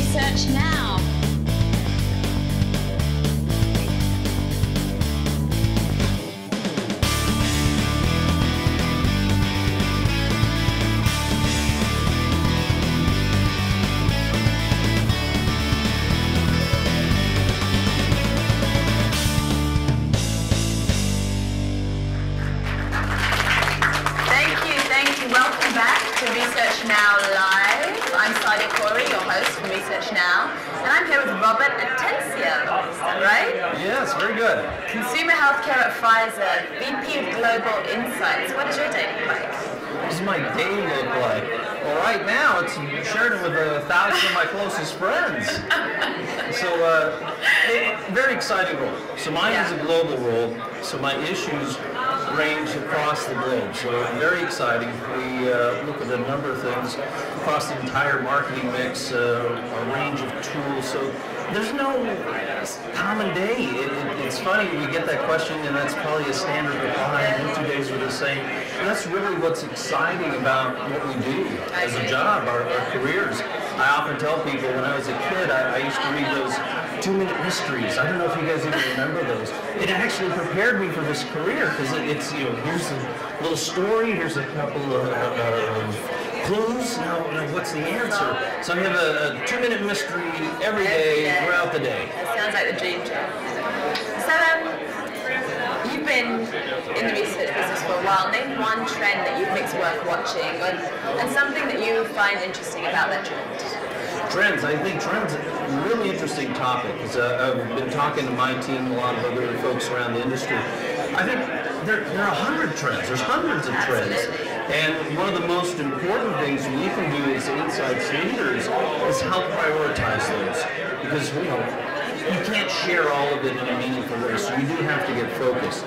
Research Now. Welcome back to Research Now Live. I'm your host from Research Now, and I'm here with Robert Atencio. Is that right? Yes, very good. Consumer Healthcare at Pfizer, VP of Global Insights. What does your day look like? What does my day look like? Well, right now it's shared with 1,000 of my closest friends. So, very exciting role. So mine is a global role, so my issues range across the globe. So very exciting. We look at a number of things across the entire marketing mix, a range of tools. So there's no common day. It's funny, we get that question, and that's probably a standard reply. No 2 days are the same. And that's really what's exciting about what we do as a job, our careers. I often tell people when I was a kid, I used to read those 2-minute mysteries. I don't know if you guys even remember those. It actually prepared me for this career because it's, you know, here's a little story, here's a couple of clues, now what's the answer? So I have a 2-minute mystery every day throughout the day. That sounds like the dream job. So you've been in the research business for a while. Name one trend that you think's worth watching and something that you find interesting about that trend. Trends. I think trends are a really interesting topic because I've been talking to my team, a lot of other folks around the industry. I think there are 100 trends. There's hundreds of trends. And one of the most important things we can do as insights leaders is help prioritize those. Because, you know, you can't share all of it in a meaningful way, so you do have to get focused.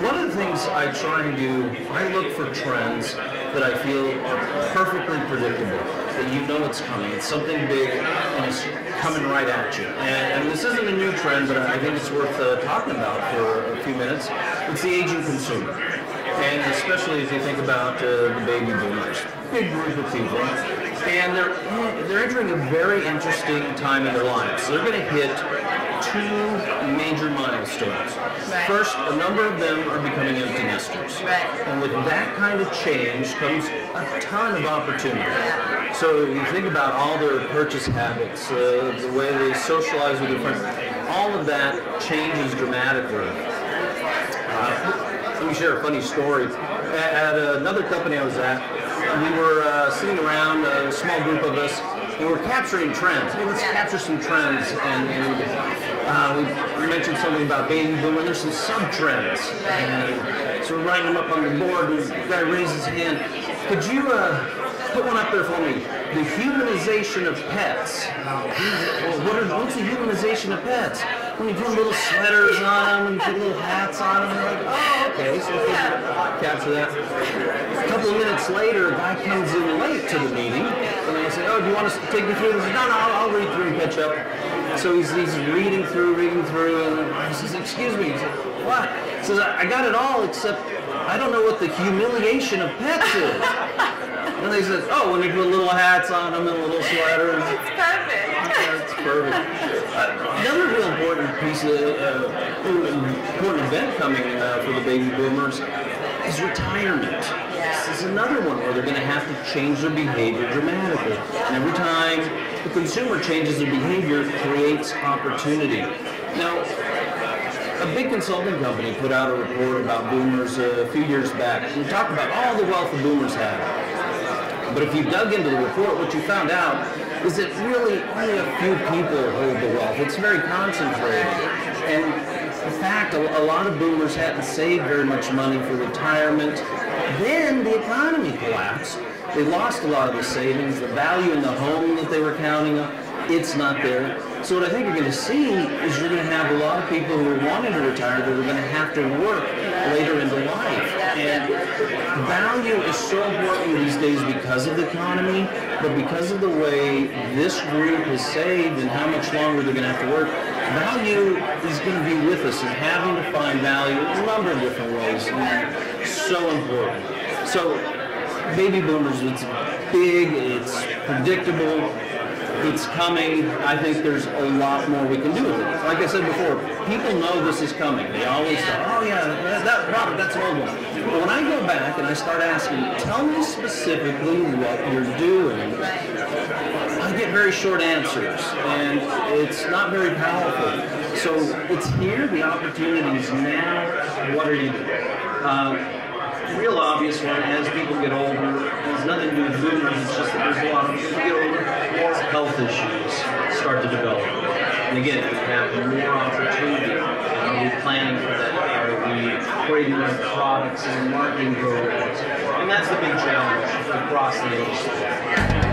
One of the things I try and do, I look for trends that I feel are perfectly predictable, that you know it's coming. It's something big and it's coming right at you. And this isn't a new trend, but I think it's worth talking about for a few minutes. It's the aging consumer. And especially as you think about the baby boomers, big group of people. And they're entering a very interesting time in their lives. So they're going to hit 2 major milestones. Right. First, a number of them are becoming empty nesters. Right. And with that kind of change comes a ton of opportunity. So you think about all their purchase habits, the way they socialize with their friends, all of that changes dramatically. Let me share a funny story. At another company I was at, we were sitting around, a small group of us, and we were capturing trends. Hey, let's capture some trends. And we mentioned something about baby boom, and there's some sub-trends. And so we're writing them up on the board, and the guy raises his hand. Could you put one up there for me? The humanization of pets. Well, what's the humanization of pets? When you put little sweaters on them, when you put little hats on them, they're like, oh, okay, so we capture that. A couple of minutes later, a guy comes in late to the meeting, and I say, oh, do you want us to take you through this? No, I'll read through and catch up. So he's reading through, and he says, excuse me. He said, what? He says, I got it all, except I don't know what the humiliation of pets is. And they said, oh, when you put little hats on them and little sweaters. It's perfect. That's perfect. Another real important piece of important event coming for the baby boomers is retirement. This is another one where they're going to have to change their behavior dramatically. And every time the consumer changes their behavior, it creates opportunity. Now, a big consulting company put out a report about boomers a few years back. We talked about all the wealth the boomers have. But if you dug into the report, what you found out is that really only a few people hold the wealth. It's very concentrated. And in fact, a lot of boomers hadn't saved very much money for retirement. Then the economy collapsed. They lost a lot of the savings, the value in the home that they were counting on. It's not there. So what I think you're going to see is you're going to have a lot of people who are wanting to retire that are going to have to work later into life. And value is so important these days because of the economy, but because of the way this group is saved and how much longer they're going to have to work, value is going to be with us and having to find value in a number of different ways. And so important. So baby boomers, it's big, it's predictable. it's coming. I think there's a lot more we can do with it. Like I said before, people know this is coming. They always say, oh yeah, that product, that's an old one. But when I go back and I start asking, tell me specifically what you're doing, I get very short answers, and it's not very powerful. So it's here, the opportunities now. What are you doing? Real obvious one, as people get older, has nothing to do with boomers, it's just that there's a lot of people get older, more health issues start to develop. And again, we have more opportunity. Are we planning for that? Are we creating more products and marketing programs? And that's the big challenge across the industry.